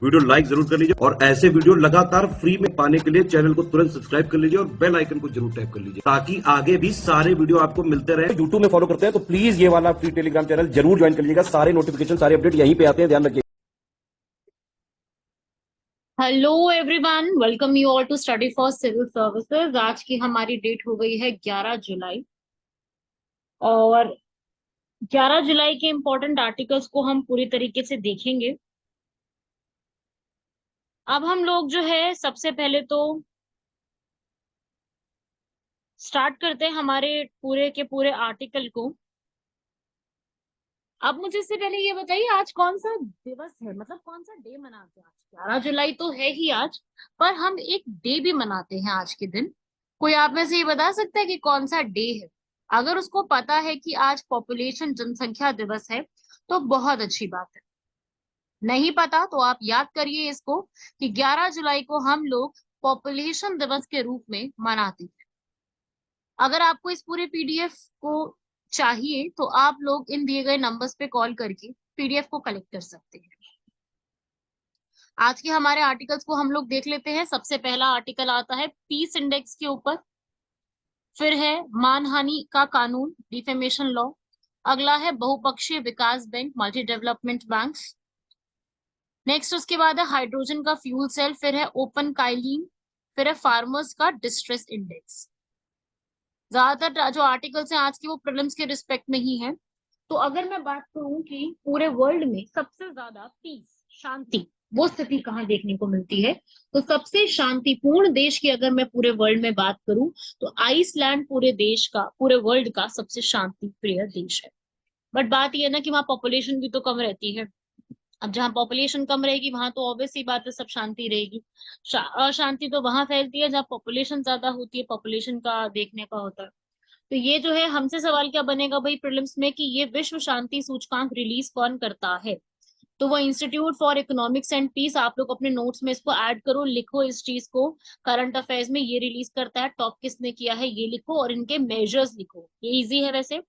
Video like जरूर कर लीजिए और ऐसे वीडियो लगातार फ्री में पाने के लिए चैनल को तुरंत सब्सक्राइब कर लीजिए और बेल आइकन को जरूर टैप कर लीजिए ताकि आगे भी सारे वीडियो आपको मिलते रहे। यूट्यूब में फॉलो करते हैं तो प्लीज ये वाला फ्री टेलीग्राम चैनल जरूर ज्वाइन कर लीजिएगा। सारे नोटिफिकेशन, सारे अपडेट यहीं पे आते हैं, ध्यान रखिए। Hello everyone, welcome you all to study for civil services. आज की हमारी डेट हो गई है 11 जुलाई और 11 जुलाई के इम्पोर्टेंट आर्टिकल्स को हम पूरी तरीके से देखेंगे। अब हम लोग जो है सबसे पहले तो स्टार्ट करते हैं हमारे पूरे के पूरे आर्टिकल को। अब मुझे इससे पहले ये बताइए आज कौन सा दिवस है, मतलब कौन सा डे मनाते हैं। आज 11 जुलाई तो है ही आज, पर हम एक डे भी मनाते हैं आज के दिन। कोई आप में से ये बता सकता है कि कौन सा डे है? अगर उसको पता है कि आज पॉपुलेशन जनसंख्या दिवस है तो बहुत अच्छी बात है। नहीं पता तो आप याद करिए इसको कि 11 जुलाई को हम लोग पॉपुलेशन दिवस के रूप में मनाते हैं। अगर आपको इस पूरे पीडीएफ को चाहिए तो आप लोग इन दिए गए नंबर्स पे कॉल करके पीडीएफ को कलेक्ट कर सकते हैं। आज के हमारे आर्टिकल्स को हम लोग देख लेते हैं। सबसे पहला आर्टिकल आता है पीस इंडेक्स के ऊपर, फिर है मानहानि का कानून, डिफेमेशन लॉ। अगला है बहुपक्षीय विकास bank, multi development banks. Next उसके बाद है हाइड्रोजन का फ्यूल सेल, फिर है ओपन काइलिन, फिर है फार्मर्स का डिस्ट्रेस इंडेक्स। ज्यादातर जो आर्टिकल्स हैं आज की वो प्रीलिम्स के रिस्पेक्ट में ही है। तो अगर मैं बात करूं कि पूरे वर्ल्ड में सबसे ज्यादा पीस, शांति, वो स्थिति कहाँ देखने को मिलती है, तो सबसे शांतिपूर्ण देश की अगर मैं पूरे वर्ल्ड में बात करूं तो आइसलैंड पूरे देश का, पूरे वर्ल्ड का सबसे शांति प्रिय देश है। बट बात यह है ना कि वहाँ पॉपुलेशन भी तो कम रहती है। अब जहाँ पॉपुलेशन कम रहेगी वहां तो ऑब्वियस सी बात है सब शांति रहेगी। अशांति तो वहां फैलती है जहाँ पॉपुलेशन ज्यादा होती है, पॉपुलेशन का देखने का होता है। तो ये जो है हमसे सवाल क्या बनेगा भाई प्रीलिम्स में कि ये विश्व शांति सूचकांक रिलीज कौन करता है? तो वो institute for economics and peace. आप लोग अपने नोट्स में इसको ऐड करो, लिखो इस चीज को। करंट अफेयर्स में ये रिलीज करता है, टॉप किसने किया है ये लिखो और इनके मेजर्स लिखो। ये इजी है वैसे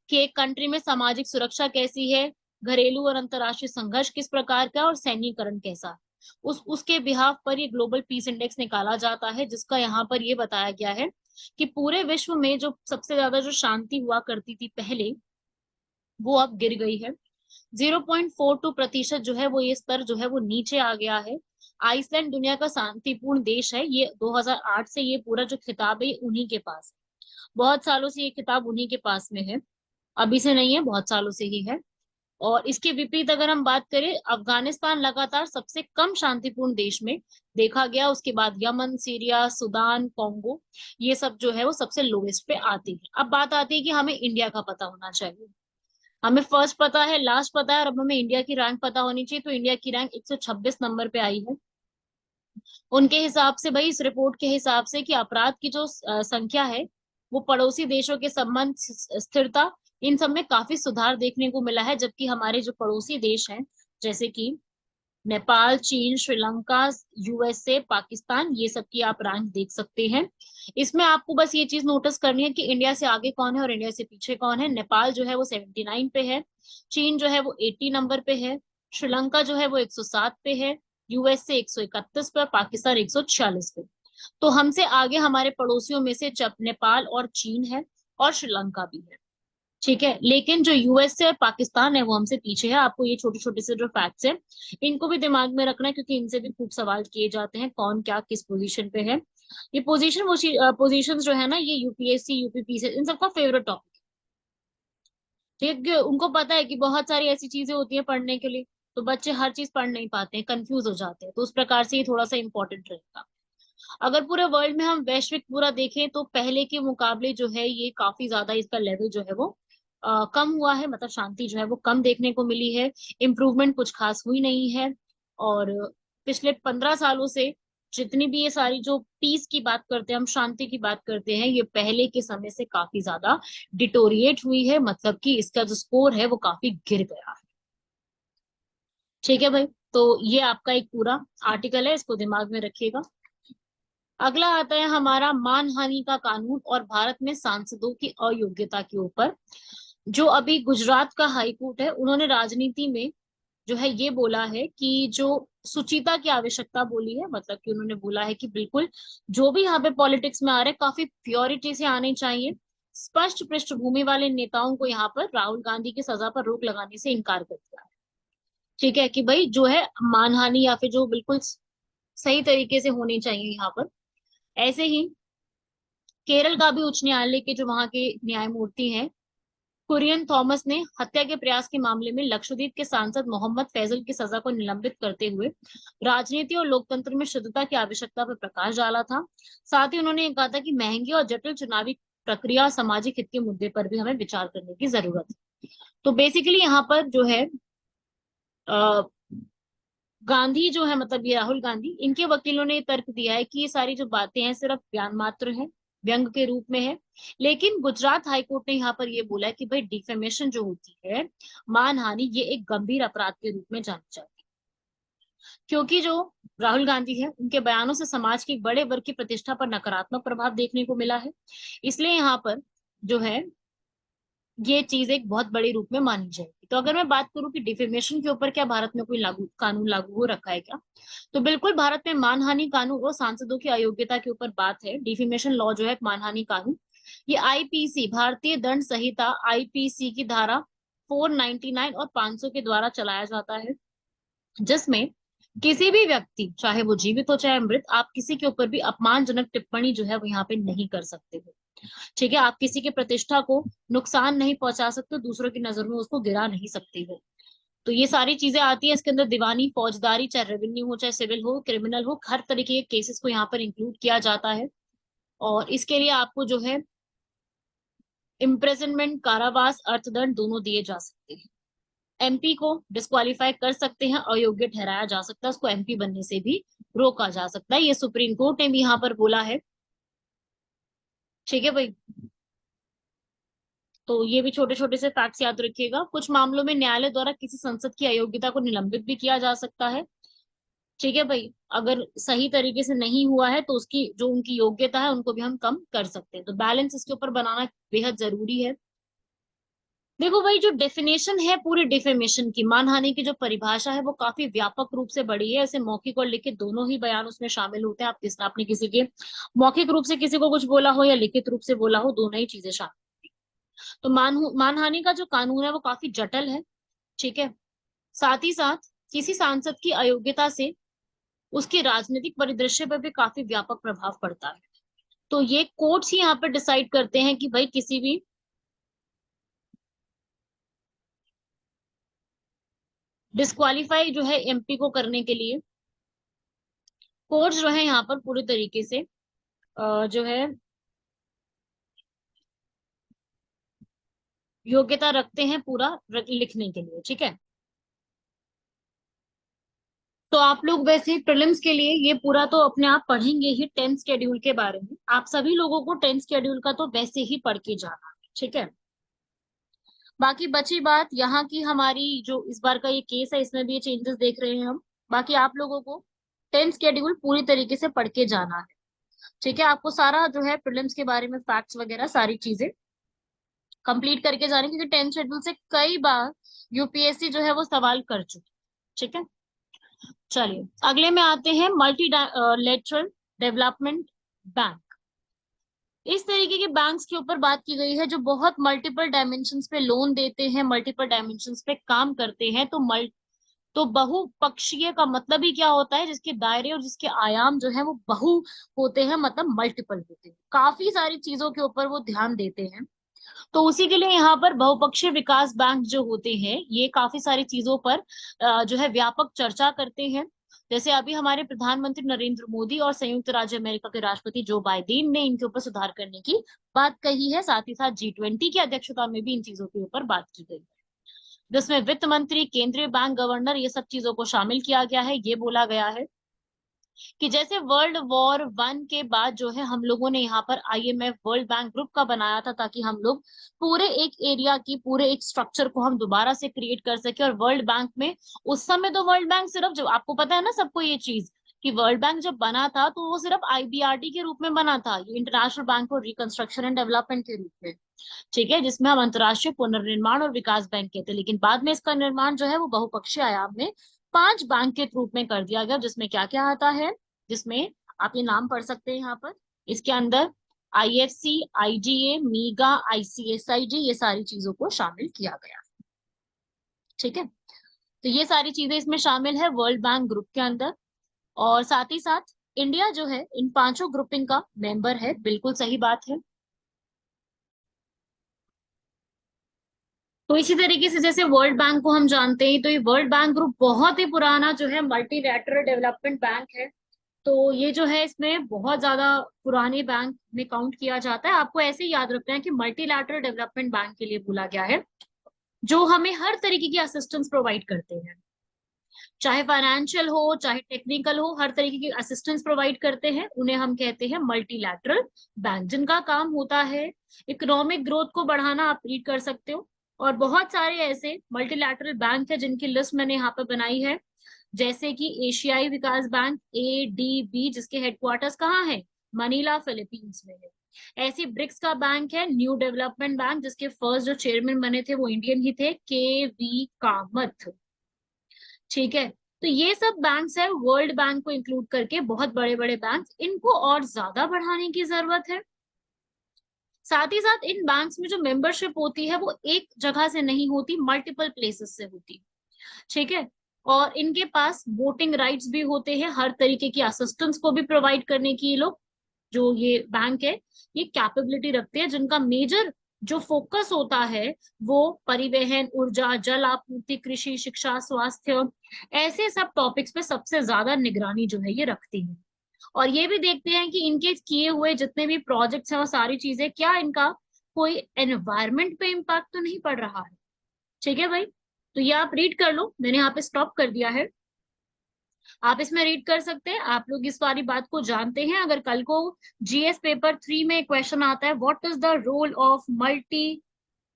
कि एक कंट्री में सामाजिक सुरक्षा कैसी है, घरेलू और अंतर्राष्ट्रीय संघर्ष किस प्रकार का है और सैन्यीकरण कैसा है। उसके बिहाफ पर ये ग्लोबल पीस इंडेक्स निकाला जाता है, जिसका यहाँ पर ये बताया गया है कि पूरे विश्व में जो सबसे ज्यादा जो शांति हुआ करती थी पहले, वो अब गिर गई है। 0.42% जो है वो ये स्तर जो है वो नीचे आ गया है। आइसलैंड दुनिया का शांतिपूर्ण देश है। ये 2008 से ये पूरा जो खिताब है ये उन्हीं के पास है। बहुत सालों से ये किताब उन्हीं के पास में है, अभी से नहीं है, बहुत सालों से ही है। और इसके विपरीत अगर हम बात करें, अफगानिस्तान लगातार सबसे कम शांतिपूर्ण देश में देखा गया। उसके बाद यमन, सीरिया, सूडान, कॉन्गो, ये सब जो है वो सबसे लोवेस्ट पे आती है। अब बात आती है कि हमें इंडिया का पता होना चाहिए। हमें फर्स्ट पता है, लास्ट पता है, और अब हमें इंडिया की रैंक पता होनी चाहिए। तो इंडिया की रैंक 126 नंबर पे आई है। उनके हिसाब से भाई, इस रिपोर्ट के हिसाब से कि अपराध की जो संख्या है, वो पड़ोसी देशों के संबंध, स्थिरता, इन सब में काफी सुधार देखने को मिला है। जबकि हमारे जो पड़ोसी देश हैं जैसे कि नेपाल, चीन, श्रीलंका, यूएसए, पाकिस्तान, ये सब की आप रैंक देख सकते हैं। इसमें आपको बस ये चीज नोटिस करनी है कि इंडिया से आगे कौन है और इंडिया से पीछे कौन है। नेपाल जो है वो 79 पे है, चीन जो है वो 80 नंबर पे है, श्रीलंका जो है वो 107 पे है, यूएसए 131 पे, पाकिस्तान 146 पे। तो हमसे आगे हमारे पड़ोसियों में से नेपाल और चीन है और श्रीलंका भी है। ठीक है, लेकिन जो यूएसए और पाकिस्तान है वो हमसे पीछे है। आपको ये छोटे छोटे से जो फैक्ट्स हैं इनको भी दिमाग में रखना है, क्योंकि इनसे भी खूब सवाल किए जाते हैं कौन क्या किस पोजीशन पे है। ये पोजीशन, वो पोजीशन जो है ना, ये यूपीएससी, यूपीपीसी, इन सबका फेवरेट टॉपिक। ठीक है, उनको पता है कि बहुत सारी ऐसी चीजें होती है पढ़ने के लिए, तो बच्चे हर चीज पढ़ नहीं पाते हैं, कंफ्यूज हो जाते हैं। तो उस प्रकार से ये थोड़ा सा इंपॉर्टेंट रहेगा। अगर पूरे वर्ल्ड में हम वैश्विक पूरा देखें तो पहले के मुकाबले जो है ये काफी ज्यादा इसका लेवल जो है वो कम हुआ है। मतलब शांति जो है वो कम देखने को मिली है, इम्प्रूवमेंट कुछ खास हुई नहीं है। और पिछले 15 सालों से जितनी भी ये सारी जो पीस की बात करते हैं, हम शांति की बात करते हैं, ये पहले के समय से काफी ज्यादा डिटोरिएट हुई है। मतलब कि इसका जो स्कोर है वो काफी गिर गया है। ठीक है भाई, तो ये आपका एक पूरा आर्टिकल है, इसको दिमाग में रखिएगा। अगला आता है हमारा मानहानि का कानून और भारत में सांसदों की अयोग्यता के ऊपर। जो अभी गुजरात का हाई कोर्ट है, उन्होंने राजनीति में जो है ये बोला है कि जो सुचिता की आवश्यकता बोली है, मतलब कि उन्होंने बोला है कि बिल्कुल जो भी यहाँ पे पॉलिटिक्स में आ रहे हैं काफी प्योरिटी से आने चाहिए। स्पष्ट पृष्ठभूमि वाले नेताओं को यहाँ पर राहुल गांधी की सजा पर रोक लगाने से इनकार कर दिया है। ठीक है, कि भाई जो है मानहानि या फिर जो बिल्कुल सही तरीके से होनी चाहिए यहाँ पर। ऐसे ही केरल का भी उच्च न्यायालय के जो वहां के न्यायमूर्ति हैं कुरियन थॉमस ने हत्या के प्रयास के मामले में लक्षद्वीप के सांसद मोहम्मद फैजल की सजा को निलंबित करते हुए राजनीति और लोकतंत्र में शुद्धता की आवश्यकता पर प्रकाश डाला था। साथ ही उन्होंने ये कहा था कि महंगी और जटिल चुनावी प्रक्रिया और सामाजिक हित के मुद्दे पर भी हमें विचार करने की जरूरत है। तो बेसिकली यहाँ पर जो है अ, गांधी जो है, मतलब ये राहुल गांधी, इनके वकीलों ने ये तर्क दिया है कि ये सारी जो बातें हैं सिर्फ बयान मात्र है, व्यंग के रूप में है। लेकिन गुजरात हाईकोर्ट ने यहाँ पर ये बोला है कि भाई डिफेमेशन जो होती है, मानहानि, ये एक गंभीर अपराध के रूप में जानी चाहिए, क्योंकि जो राहुल गांधी है उनके बयानों से समाज के एक बड़े वर्ग की प्रतिष्ठा पर नकारात्मक प्रभाव देखने को मिला है। इसलिए यहाँ पर जो है ये चीज एक बहुत बड़े रूप में मानी जाएगी। तो अगर मैं बात करूं कि डिफेमेशन के ऊपर क्या भारत में कोई कानून लागू हो रखा है क्या, तो बिल्कुल भारत में मानहानि कानून और सांसदों की अयोग्यता के ऊपर बात है। डिफेमेशन लॉ जो है मानहानि कानून, ये आईपीसी, भारतीय दंड संहिता आईपीसी की धारा 499 और 500 के द्वारा चलाया जाता है, जिसमें किसी भी व्यक्ति, चाहे वो जीवित हो चाहे मृत, आप किसी के ऊपर भी अपमानजनक टिप्पणी जो है वो यहाँ पे नहीं कर सकते हो। ठीक है, आप किसी की प्रतिष्ठा को नुकसान नहीं पहुंचा सकते, दूसरों की नजर में उसको गिरा नहीं सकते हो। तो ये सारी चीजें आती है इसके अंदर, दीवानी, फौजदारी, चाहे रेवेन्यू हो चाहे सिविल हो, क्रिमिनल हो, हर तरीके के केसेस को यहाँ पर इंक्लूड किया जाता है। और इसके लिए आपको जो है इम्प्रेजनमेंट, कारावास, अर्थदंड दोनों दिए जा सकते हैं। एमपी को डिस्क्वालीफाई कर सकते हैं, अयोग्य ठहराया जा सकता है, उसको एमपी बनने से भी रोका जा सकता है, ये सुप्रीम कोर्ट ने भी यहाँ पर बोला है। ठीक है भाई, तो ये भी छोटे छोटे से फैक्ट्स याद रखिएगा। कुछ मामलों में न्यायालय द्वारा किसी संसद की अयोग्यता को निलंबित भी किया जा सकता है। ठीक है भाई, अगर सही तरीके से नहीं हुआ है तो उसकी जो उनकी योग्यता है उनको भी हम कम कर सकते हैं। तो बैलेंस इसके ऊपर बनाना बेहद जरूरी है। देखो भाई, जो डेफिनेशन है पूरी डिफेमेशन की, मानहानि की जो परिभाषा है वो काफी व्यापक रूप से बड़ी है। ऐसे मौखिक और लिखित दोनों ही बयान उसमें शामिल होते हैं। आपने किसी के मौखिक रूप से किसी को कुछ बोला हो या लिखित रूप से बोला हो, दोनों ही चीजें शामिल। तो मानहानि का जो कानून है वो काफी जटिल है। ठीक है, साथ ही साथ किसी सांसद की अयोग्यता से उसके राजनीतिक परिदृश्य पर भी काफी व्यापक प्रभाव पड़ता है। तो ये कोर्ट्स ही यहाँ पर डिसाइड करते हैं कि भाई किसी भी डिस्क्वालीफाई जो है एमपी को करने के लिए कोर्ट्स जो है यहाँ पर पूरे तरीके से जो है योग्यता रखते हैं पूरा लिखने के लिए। ठीक है, तो आप लोग वैसे प्रीलिम्स के लिए ये पूरा तो अपने आप पढ़ेंगे ही, 10th शेड्यूल के बारे में। आप सभी लोगों को 10th शेड्यूल का तो वैसे ही पढ़ के जाना है। ठीक है, बाकी बची बात यहाँ की, हमारी जो इस बार का ये केस है इसमें भी ये चेंजेस देख रहे हैं हम। बाकी आप लोगों को 10th शेड्यूल पूरी तरीके से पढ़ के जाना है। ठीक है, आपको सारा जो है प्रीलिम्स के बारे में फैक्ट्स वगैरह सारी चीजें कंप्लीट करके जानी, क्योंकि 10th शेड्यूल से कई बार यूपीएससी जो है वो सवाल कर चुकी। ठीक है, चलिए अगले में आते हैं, मल्टी लेटरल डेवलपमेंट बैंक। इस तरीके के बैंक्स के ऊपर बात की गई है जो बहुत मल्टीपल डायमेंशंस पे लोन देते हैं, मल्टीपल डायमेंशंस पे काम करते हैं। तो बहुपक्षीय का मतलब ही क्या होता है, जिसके दायरे और जिसके आयाम जो है वो बहु होते हैं, मतलब मल्टीपल होते हैं, काफी सारी चीजों के ऊपर वो ध्यान देते हैं। तो उसी के लिए यहाँ पर बहुपक्षीय विकास बैंक जो होते हैं ये काफी सारी चीजों पर जो है व्यापक चर्चा करते हैं। जैसे अभी हमारे प्रधानमंत्री नरेंद्र मोदी और संयुक्त राज्य अमेरिका के राष्ट्रपति जो बाइडेन ने इनके ऊपर सुधार करने की बात कही है। साथ ही साथ G20 की अध्यक्षता में भी इन चीजों के ऊपर बात की गई है, जिसमें वित्त मंत्री, केंद्रीय बैंक गवर्नर, ये सब चीजों को शामिल किया गया है। ये बोला गया है कि जैसे वर्ल्ड वॉर 1 के बाद जो है हम लोगों ने यहाँ पर IMF, वर्ल्ड बैंक ग्रुप का बनाया था, ताकि हम लोग पूरे एक एरिया की, पूरे एक स्ट्रक्चर को हम दोबारा से क्रिएट कर सके। और वर्ल्ड बैंक में उस समय तो वर्ल्ड बैंक सिर्फ, जो आपको पता है ना सबको ये चीज, कि वर्ल्ड बैंक जब बना था तो वो सिर्फ IBRD के रूप में बना था, ये international bank for reconstruction and development के रूप में। ठीक है, जिसमें हम अंतर्राष्ट्रीय पुनर्निर्माण और विकास बैंक कहते हैं, लेकिन बाद में इसका निर्माण जो है वो बहुपक्षीय आयाम में 5 बैंक के रूप में कर दिया गया, जिसमें क्या क्या आता है, जिसमें आप ये नाम पढ़ सकते हैं यहाँ पर, इसके अंदर आईएफसी, आईजीए, मीगा, आईसीएसआईडी, ये सारी चीजों को शामिल किया गया। ठीक है, तो ये सारी चीजें इसमें शामिल है वर्ल्ड बैंक ग्रुप के अंदर। और साथ ही साथ इंडिया जो है इन पांचों ग्रुपिंग का मेंबर है, बिल्कुल सही बात है। तो इसी तरीके से जैसे वर्ल्ड बैंक को हम जानते हैं, तो ये वर्ल्ड बैंक ग्रुप बहुत ही पुराना जो है मल्टीलैटरल डेवलपमेंट बैंक है। तो ये जो है इसमें बहुत ज्यादा पुराने बैंक में काउंट किया जाता है। आपको ऐसे ही याद रखना है कि मल्टीलैटरल डेवलपमेंट बैंक के लिए बोला गया है, जो हमें हर तरीके की असिस्टेंस प्रोवाइड करते हैं, चाहे फाइनेंशियल हो चाहे टेक्निकल हो, हर तरीके की असिस्टेंस प्रोवाइड करते हैं, उन्हें हम कहते हैं मल्टीलैटरल बैंक, जिनका काम होता है इकोनॉमिक ग्रोथ को बढ़ाना। आप रीड कर सकते हो। और बहुत सारे ऐसे मल्टीलैटरल बैंक है जिनकी लिस्ट मैंने यहाँ पे बनाई है, जैसे कि एशियाई विकास बैंक, एडीबी, जिसके हेडक्वार्टर्स कहाँ है, मनीला, फिलीपींस में है। ऐसी ब्रिक्स का बैंक है न्यू डेवलपमेंट बैंक, जिसके फर्स्ट जो चेयरमैन बने थे वो इंडियन ही थे, के वी कामथ। ठीक है, तो ये सब बैंक्स है वर्ल्ड बैंक को इंक्लूड करके, बहुत बड़े बड़े बैंक्स, इनको और ज्यादा बढ़ाने की जरूरत है। साथ ही साथ इन बैंक्स में जो मेंबरशिप होती है वो एक जगह से नहीं होती, मल्टीपल प्लेसेस से होती। ठीक है, और इनके पास वोटिंग राइट्स भी होते हैं, हर तरीके की असिस्टेंस को भी प्रोवाइड करने की ये लोग, जो ये बैंक है, ये कैपेबिलिटी रखते हैं, जिनका मेजर जो फोकस होता है वो परिवहन, ऊर्जा, जल आपूर्ति, कृषि, शिक्षा, स्वास्थ्य, ऐसे सब टॉपिक्स पे सबसे ज्यादा निगरानी जो है ये रखती है। और ये भी देखते हैं कि इनके किए हुए जितने भी प्रोजेक्ट्स हैं वो सारी चीजें, क्या इनका कोई एनवायरमेंट पे इम्पैक्ट तो नहीं पड़ रहा है। ठीक है भाई, तो ये आप रीड कर लो, मैंने यहाँ पे स्टॉप कर दिया है, आप इसमें रीड कर सकते हैं। आप लोग इस वाली बात को जानते हैं, अगर कल को जीएस पेपर 3 में क्वेश्चन आता है what is the role of multi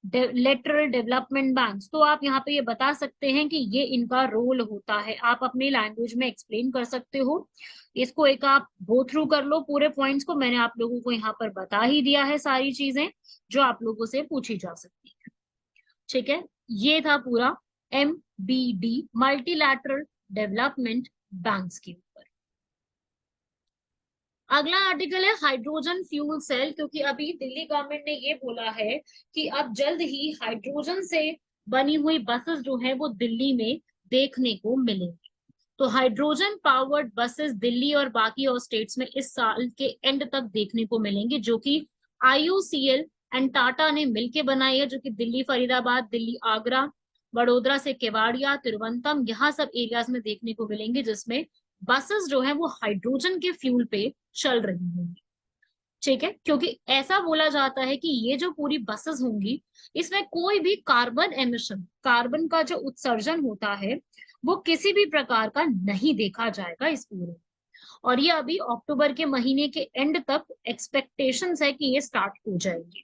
lateral development banks, तो आप यहाँ पे ये बता सकते हैं कि ये इनका रोल होता है, आप अपनी लैंग्वेज में एक्सप्लेन कर सकते हो। इसको एक आप गो थ्रू कर लो पूरे पॉइंट्स को, मैंने आप लोगों को यहाँ पर बता ही दिया है सारी चीजें जो आप लोगों से पूछी जा सकती है। ठीक है, ये था पूरा MBD, मल्टीलैटरल डेवलपमेंट बैंक्स के ऊपर। अगला आर्टिकल है हाइड्रोजन फ्यूल सेल, क्योंकि अभी दिल्ली गवर्नमेंट ने ये बोला है कि अब जल्द ही हाइड्रोजन से बनी हुई बसेस जो है वो दिल्ली में देखने को मिलेंगी। तो हाइड्रोजन पावर्ड बसेस दिल्ली और बाकी और स्टेट्स में इस साल के एंड तक देखने को मिलेंगी, जो कि IOCL एंड टाटा ने मिलकर बनाई है, जो कि दिल्ली फरीदाबाद, दिल्ली आगरा, वडोदरा से केवाड़िया, तिरुवनंतम, यहाँ सब एरियाज में देखने को मिलेंगे, जिसमें बसेस जो है वो हाइड्रोजन के फ्यूल पे चल रही होंगी। ठीक है, क्योंकि ऐसा बोला जाता है कि ये जो पूरी बसेस होंगी इसमें कोई भी कार्बन एमिशन, कार्बन का जो उत्सर्जन होता है वो किसी भी प्रकार का नहीं देखा जाएगा इस पूरे। और ये अभी अक्टूबर के महीने के एंड तक एक्सपेक्टेशंस है कि ये स्टार्ट हो जाएंगे।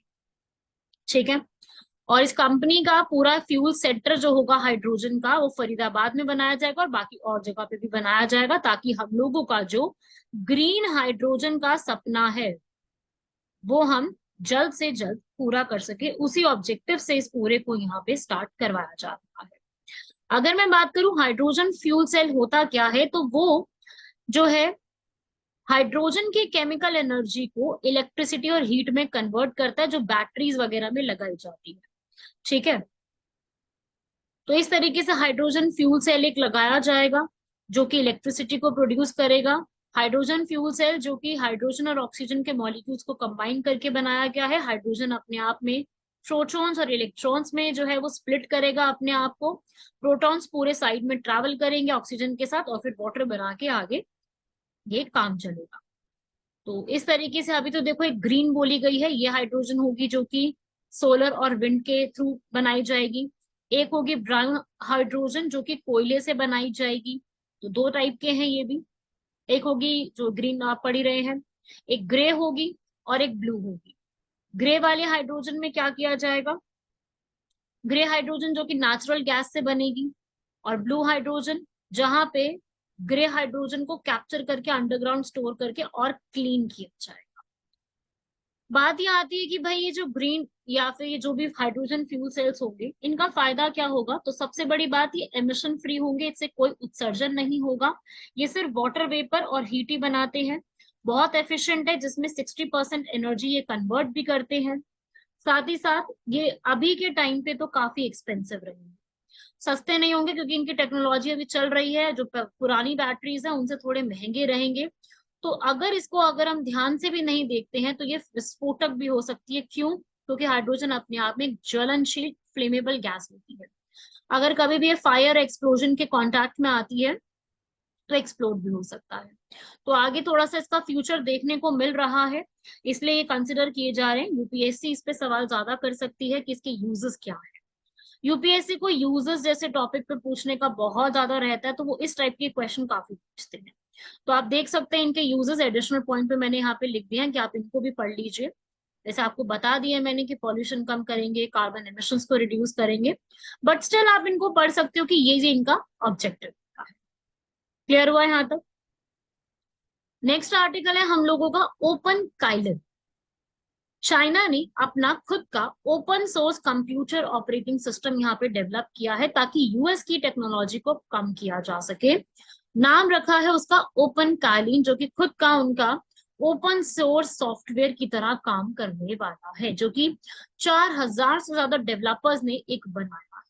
ठीक है, और इस कंपनी का पूरा फ्यूल सेंटर जो होगा हाइड्रोजन का वो फरीदाबाद में बनाया जाएगा और बाकी और जगह पे भी बनाया जाएगा, ताकि हम लोगों का जो ग्रीन हाइड्रोजन का सपना है वो हम जल्द से जल्द पूरा कर सके, उसी ऑब्जेक्टिव से इस पूरे को यहाँ पे स्टार्ट करवाया जा रहा है। अगर मैं बात करूं हाइड्रोजन फ्यूल सेल होता क्या है, तो वो जो है हाइड्रोजन की केमिकल एनर्जी को इलेक्ट्रिसिटी और हीट में कन्वर्ट करता है, जो बैटरीज वगैरह में लगाई जाती है। ठीक है, तो इस तरीके से हाइड्रोजन फ्यूल सेल एक लगाया जाएगा जो कि इलेक्ट्रिसिटी को प्रोड्यूस करेगा। हाइड्रोजन फ्यूल सेल जो कि हाइड्रोजन और ऑक्सीजन के मॉलिक्यूल्स को कंबाइन करके बनाया गया है। हाइड्रोजन अपने आप में प्रोटॉन्स और इलेक्ट्रॉन्स में जो है वो स्प्लिट करेगा अपने आप को, प्रोटॉन्स पूरे साइड में ट्रैवल करेंगे ऑक्सीजन के साथ और फिर वाटर बना के आगे ये काम चलेगा। तो इस तरीके से अभी तो देखो एक ग्रीन बोली गई है, ये हाइड्रोजन होगी जो कि सोलर और विंड के थ्रू बनाई जाएगी। एक होगी ब्राउन हाइड्रोजन जो कि कोयले से बनाई जाएगी, तो दो टाइप के हैं ये भी। एक होगी जो ग्रीन आप पढ़ ही रहे हैं, एक ग्रे होगी और एक ब्लू होगी। ग्रे वाले हाइड्रोजन में क्या किया जाएगा, ग्रे हाइड्रोजन जो कि नेचुरल गैस से बनेगी, और ब्लू हाइड्रोजन जहां पे ग्रे हाइड्रोजन को कैप्चर करके अंडरग्राउंड स्टोर करके और क्लीन किया जाएगा। बात ये आती है कि भाई ये जो ग्रीन या फिर ये जो भी हाइड्रोजन फ्यूल सेल्स होंगे, इनका फायदा क्या होगा? तो सबसे बड़ी बात, ये एमिशन फ्री होंगे, इससे कोई उत्सर्जन नहीं होगा। ये सिर्फ वाटर वेपर और हीट ही बनाते हैं। बहुत एफिशिएंट है, जिसमें 60% एनर्जी ये कन्वर्ट भी करते हैं। साथ ही साथ ये अभी के टाइम पे तो काफी एक्सपेंसिव रहेंगे, सस्ते नहीं होंगे, क्योंकि इनकी टेक्नोलॉजी अभी चल रही है। जो पुरानी बैटरीज है उनसे थोड़े महंगे रहेंगे। तो अगर हम ध्यान से भी नहीं देखते हैं तो ये विस्फोटक भी हो सकती है। क्यों? क्योंकि हाइड्रोजन अपने आप में एक ज्वलनशील फ्लेमेबल गैस होती है। अगर कभी भी ये फायर एक्सप्लोजन के कांटेक्ट में आती है तो एक्सप्लोड भी हो सकता है। तो आगे थोड़ा सा इसका फ्यूचर देखने को मिल रहा है, इसलिए ये कंसिडर किए जा रहे हैं। यूपीएससी इस पे सवाल ज्यादा कर सकती है कि इसके यूजेस क्या है। यूपीएससी को यूजर्स जैसे टॉपिक पे पूछने का बहुत ज्यादा रहता है, तो वो इस टाइप के क्वेश्चन काफी पूछते हैं। तो आप देख सकते हैं इनके यूजर्स एडिशनल पॉइंट पे मैंने यहाँ पे लिख दिया है कि आप इनको भी पढ़ लीजिए। जैसे आपको बता दिया मैंने कि पॉल्यूशन कम करेंगे, कार्बन एमिशंस को रिड्यूस करेंगे, बट स्टिल आप इनको पढ़ सकते हो कि ये इनका ऑब्जेक्टिव है। क्लियर हुआ है यहाँ तक? नेक्स्ट आर्टिकल है हम लोगों का ओपन काइलन। चाइना ने अपना खुद का open source computer operating system यहाँ पे डेवलप किया है, ताकि यूएस की टेक्नोलॉजी को कम किया जा सके। नाम रखा है उसका ओपन काइलिन, जो कि खुद का उनका ओपन सोर्स सॉफ्टवेयर की तरह काम करने वाला है, जो कि 4000 से ज्यादा डेवलपर्स ने एक बनाया है।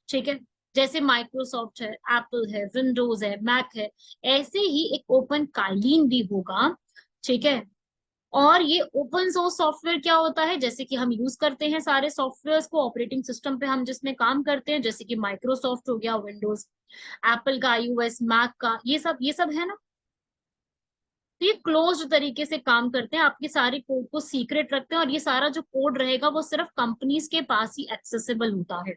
ठीक है, जैसे माइक्रोसॉफ्ट है, एप्पल है, विंडोज है, मैक है, ऐसे ही एक ओपन काइलिन भी होगा। ठीक है, और ये ओपन सोर्स सॉफ्टवेयर क्या होता है? जैसे कि हम यूज करते हैं सारे सॉफ्टवेयर्स को ऑपरेटिंग सिस्टम पे, हम जिसमें काम करते हैं, जैसे कि माइक्रोसॉफ्ट हो गया, विंडोज, एप्पल का आईओएस, मैक का, ये सब है ना। तो ये क्लोज्ड तरीके से काम करते हैं, आपके सारे कोड को सीक्रेट रखते हैं, और ये सारा जो कोड रहेगा वो सिर्फ कंपनीज के पास ही एक्सेसिबल होता है।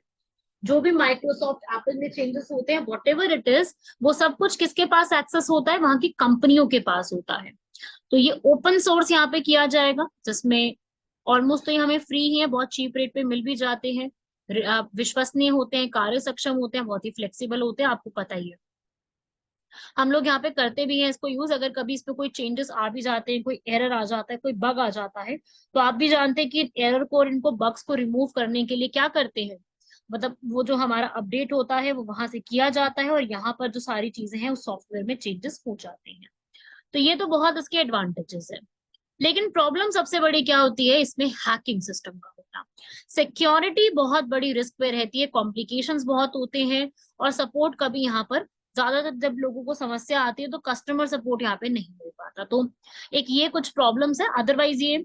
जो भी माइक्रोसॉफ्ट एप्पल में चेंजेस होते हैं, वॉट एवर इट इज, वो सब कुछ किसके पास एक्सेस होता है? वहां की कंपनियों के पास होता है। तो ये ओपन सोर्स यहाँ पे किया जाएगा, जिसमें ऑलमोस्ट तो ये हमें फ्री ही है, बहुत चीप रेट पे मिल भी जाते हैं, विश्वसनीय होते हैं, कार्य सक्षम होते हैं, बहुत ही फ्लेक्सिबल होते हैं, आपको पता ही है। हम लोग यहाँ पे करते भी हैं इसको यूज। अगर कभी इस पे कोई चेंजेस आ भी जाते हैं, कोई एरर आ जाता है, कोई बग आ जाता है, तो आप भी जानते हैं कि एरर को और इनको बग्स को रिमूव करने के लिए क्या करते हैं, मतलब वो जो हमारा अपडेट होता है वो वहां से किया जाता है, और यहाँ पर जो सारी चीजें हैं उस सॉफ्टवेयर में चेंजेस हो जाते हैं। तो ये तो बहुत इसके एडवांटेजेस है। लेकिन प्रॉब्लम सबसे बड़ी क्या होती है इसमें? हैकिंग सिस्टम का होना। सिक्योरिटी बहुत बड़ी रिस्क पे रहती है, कॉम्प्लिकेशंस बहुत होते हैं, और सपोर्ट कभी यहाँ पर ज्यादातर जब लोगों को समस्या आती है तो कस्टमर सपोर्ट यहाँ पे नहीं मिल पाता। तो एक ये कुछ प्रॉब्लम्स है। अदरवाइज ये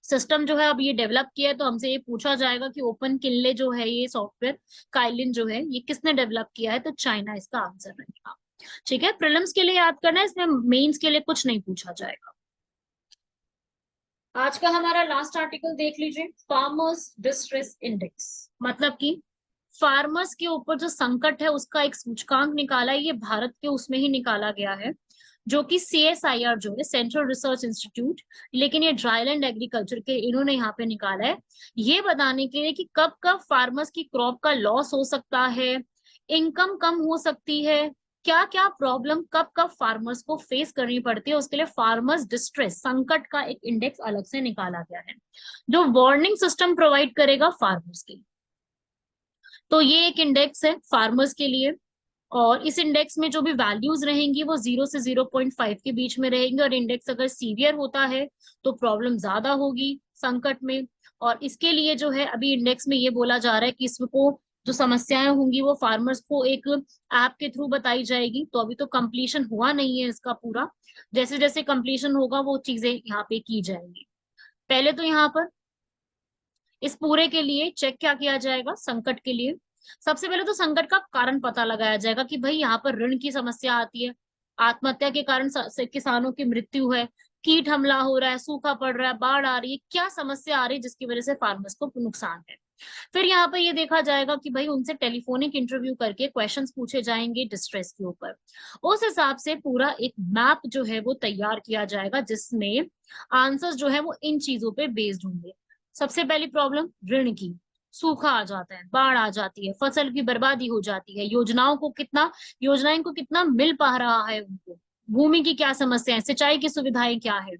सिस्टम जो है अब ये डेवलप किया है, तो हमसे ये पूछा जाएगा कि ओपन किनले जो है ये सॉफ्टवेयर काइलिन जो है ये किसने डेवलप किया है, तो चाइना इसका आंसर रहेगा। ठीक है, प्रीलिम्स के लिए याद करना है, इसमें मेंस के लिए कुछ नहीं पूछा जाएगा। आज का हमारा लास्ट आर्टिकल देख लीजिए, फार्मर्स डिस्ट्रेस इंडेक्स। मतलब कि फार्मर्स के ऊपर जो संकट है उसका एक सूचकांक निकाला है, ये भारत के उसमें ही निकाला गया है, जो कि CSIR जो है, सेंट्रल रिसर्च इंस्टीट्यूट, लेकिन ये ड्राईलैंड एग्रीकल्चर के इन्होंने यहाँ पे निकाला है, ये बताने के लिए कि कब कब फार्मर्स की क्रॉप का लॉस हो सकता है, इनकम कम हो सकती है, क्या क्या प्रॉब्लम कब कब फार्मर्स को फेस करनी पड़ती है, उसके लिए फार्मर्स डिस्ट्रेस संकट का एक इंडेक्स अलग से निकाला गया है, जो वार्निंग सिस्टम प्रोवाइड करेगा फार्मर्स के लिए। तो ये एक इंडेक्स है फार्मर्स के लिए, और इस इंडेक्स में जो भी वैल्यूज रहेंगी वो 0 से 0.5 के बीच में रहेंगे, और इंडेक्स अगर सीवियर होता है तो प्रॉब्लम ज्यादा होगी संकट में। और इसके लिए जो है अभी इंडेक्स में ये बोला जा रहा है कि इसको जो समस्याएं होंगी वो फार्मर्स को एक ऐप के थ्रू बताई जाएगी। तो अभी तो कंप्लीशन हुआ नहीं है इसका पूरा, जैसे जैसे कंप्लीशन होगा वो चीजें यहाँ पे की जाएंगी। पहले तो यहाँ पर इस पूरे के लिए चेक क्या किया जाएगा? संकट के लिए सबसे पहले तो संकट का कारण पता लगाया जाएगा कि भाई यहाँ पर ऋण की समस्या आती है, आत्महत्या के कारण किसानों की मृत्यु है, कीट हमला हो रहा है, सूखा पड़ रहा है, बाढ़ आ रही है, क्या समस्या आ रही है जिसकी वजह से फार्मर्स को नुकसान है। फिर यहाँ पर ये देखा जाएगा कि भाई उनसे टेलीफोनिक इंटरव्यू करके क्वेश्चंस पूछे जाएंगे डिस्ट्रेस के ऊपर। उस हिसाब से पूरा एक मैप जो है वो तैयार किया जाएगा, जिसमें आंसर्स जो है वो इन चीजों पे बेस्ड होंगे। सबसे पहली प्रॉब्लम ऋण की, सूखा आ जाता है, बाढ़ आ जाती है, फसल की बर्बादी हो जाती है, योजनाएं को कितना मिल पा रहा है उनको, भूमि की क्या समस्या है, सिंचाई की सुविधाएं क्या है,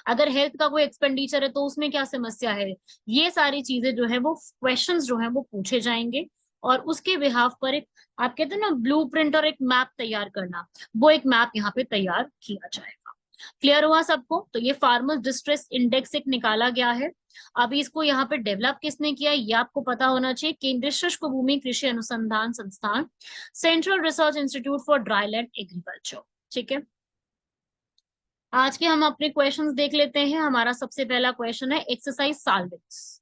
अगर हेल्थ का कोई एक्सपेंडिचर है तो उसमें क्या समस्या है, ये सारी चीजें जो है वो क्वेश्चंस जो है वो पूछे जाएंगे। और उसके बिहाफ पर एक, आप कहते हैं ना, ब्लूप्रिंट और एक मैप तैयार करना, वो एक मैप यहाँ पे तैयार किया जाएगा। क्लियर हुआ सबको? तो ये फार्मर्स डिस्ट्रेस इंडेक्स एक निकाला गया है। अभी इसको यहाँ पे डेवलप किसने किया है, ये आपको पता होना चाहिए। केंद्रीय शुष्क भूमि कृषि अनुसंधान संस्थान, central research institute for dryland agriculture. ठीक है, आज के हम अपने क्वेश्चंस देख लेते हैं। हमारा सबसे पहला क्वेश्चन है एक्सरसाइज साल्विक्स,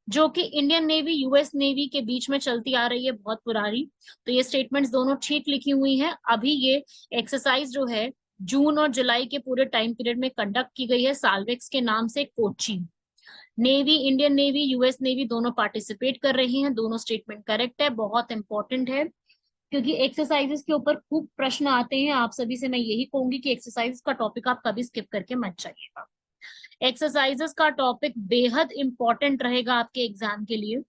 जो कि इंडियन नेवी यूएस नेवी के बीच में चलती आ रही है बहुत पुरानी। तो ये स्टेटमेंट्स दोनों ठीक लिखी हुई हैं। अभी ये एक्सरसाइज जो है जून और जुलाई के पूरे टाइम पीरियड में कंडक्ट की गई है साल्विक्स के नाम से Kochi. Navy, Indian navy, US navy दोनों पार्टिसिपेट कर रही हैं। दोनों स्टेटमेंट करेक्ट है, बहुत इंपॉर्टेंट है, क्योंकि एक्सरसाइजेस के ऊपर खूब प्रश्न आते हैं। आप सभी से मैं यही कहूंगी कि एक्सरसाइज का टॉपिक आप कभी स्किप करके मत जाइएगा। एक्सरसाइजेस का टॉपिक बेहद इंपॉर्टेंट रहेगा आपके एग्जाम के लिए।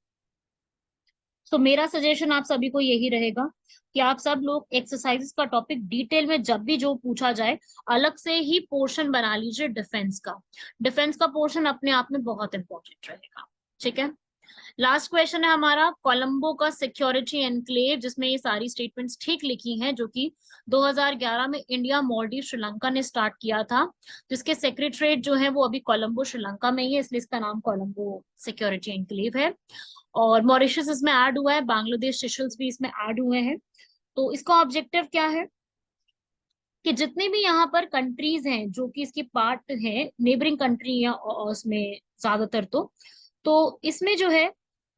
तो मेरा सजेशन आप सभी को यही रहेगा कि आप सब लोग एक्सरसाइजेस का टॉपिक डिटेल में जब भी जो पूछा जाए अलग से ही पोर्शन बना लीजिए डिफेंस का। डिफेंस का पोर्शन अपने आप में बहुत इंपॉर्टेंट रहेगा। ठीक है, लास्ट क्वेश्चन है हमारा कोलंबो का सिक्योरिटी एनक्लेव, जिसमें ये सारी स्टेटमेंट्स ठीक लिखी हैं, जो कि 2011 में इंडिया, मालदीव, श्रीलंका ने स्टार्ट किया था। जिसके सेक्रेटरीट जो है वो अभी कोलंबो श्रीलंका में ही है, इसलिए इसका नाम कोलंबो सिक्योरिटी एनक्लेव है। और मॉरिशस इसमें ऐड हुआ है, बांग्लादेश, सेशल्स भी इसमें ऐड हुए हैं। तो इसका ऑब्जेक्टिव क्या है कि जितने भी यहाँ पर कंट्रीज हैं जो कि इसकी पार्ट है, नेबरिंग कंट्री या उसमें ज्यादातर, तो इसमें जो है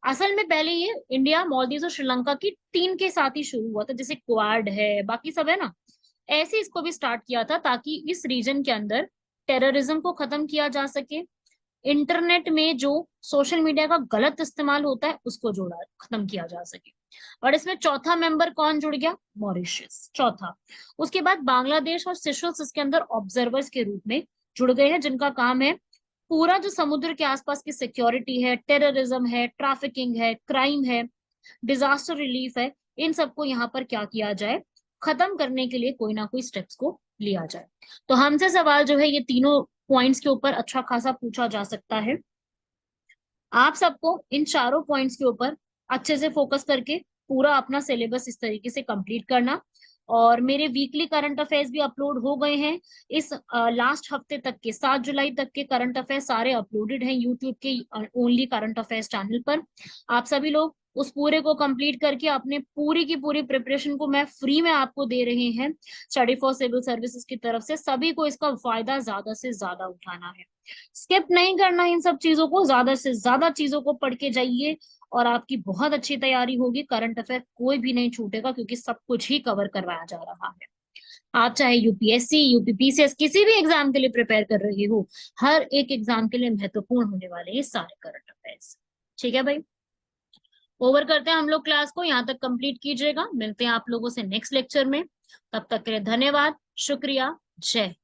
असल में पहले ये इंडिया, मालदीव और श्रीलंका की 3 के साथ ही शुरू हुआ था, जैसे क्वाड है, बाकी सब है ना, ऐसे इसको भी स्टार्ट किया था ताकि इस रीजन के अंदर टेररिज्म को खत्म किया जा सके। इंटरनेट में जो सोशल मीडिया का गलत इस्तेमाल होता है उसको जोड़ा, खत्म किया जा सके। और इसमें चौथा मेंबर कौन जुड़ गया, मॉरिशस, चौथा। उसके बाद बांग्लादेश और सेशल्स इसके अंदर ऑब्जर्वर्स के रूप में जुड़ गए हैं, जिनका काम है पूरा जो समुद्र के आसपास की सिक्योरिटी है, टेररिज्म है, ट्रैफिकिंग है, क्राइम है, डिजास्टर रिलीफ है, इन सबको यहाँ पर क्या किया जाए, खत्म करने के लिए कोई ना कोई स्टेप्स को लिया जाए। तो हमसे सवाल जो है ये तीनों पॉइंट्स के ऊपर अच्छा खासा पूछा जा सकता है। आप सबको इन चारों पॉइंट्स के ऊपर अच्छे से फोकस करके पूरा अपना सिलेबस इस तरीके से कंप्लीट करना। और मेरे वीकली करंट अफेयर्स भी अपलोड हो गए हैं। इस लास्ट हफ्ते तक के 7 जुलाई तक के करंट अफेयर्स सारे अपलोडेड हैं यूट्यूब के ओनली करंट अफेयर्स चैनल पर। आप सभी लोग उस पूरे को कंप्लीट करके अपने पूरी की पूरी प्रिपरेशन को मैं फ्री में आपको दे रहे हैं स्टडी फॉर सिविल सर्विसेज की तरफ से। सभी को इसका फायदा ज्यादा से ज्यादा उठाना है, स्किप नहीं करना, इन सब चीजों को ज्यादा से ज्यादा चीजों को पढ़ के जाइए और आपकी बहुत अच्छी तैयारी होगी। करंट अफेयर कोई भी नहीं छूटेगा क्योंकि सब कुछ ही कवर करवाया जा रहा है। आप चाहे यूपीएससी, यूपीपीसीएस, किसी भी एग्जाम के लिए प्रिपेयर कर रहे हो, हर एक एग्जाम के लिए महत्वपूर्ण होने वाले ये सारे करंट अफेयर्स। ठीक है भाई, ओवर करते हैं हम लोग क्लास को, यहाँ तक कंप्लीट कीजिएगा। मिलते हैं आप लोगों से नेक्स्ट लेक्चर में, तब तक के लिए धन्यवाद, शुक्रिया, जय।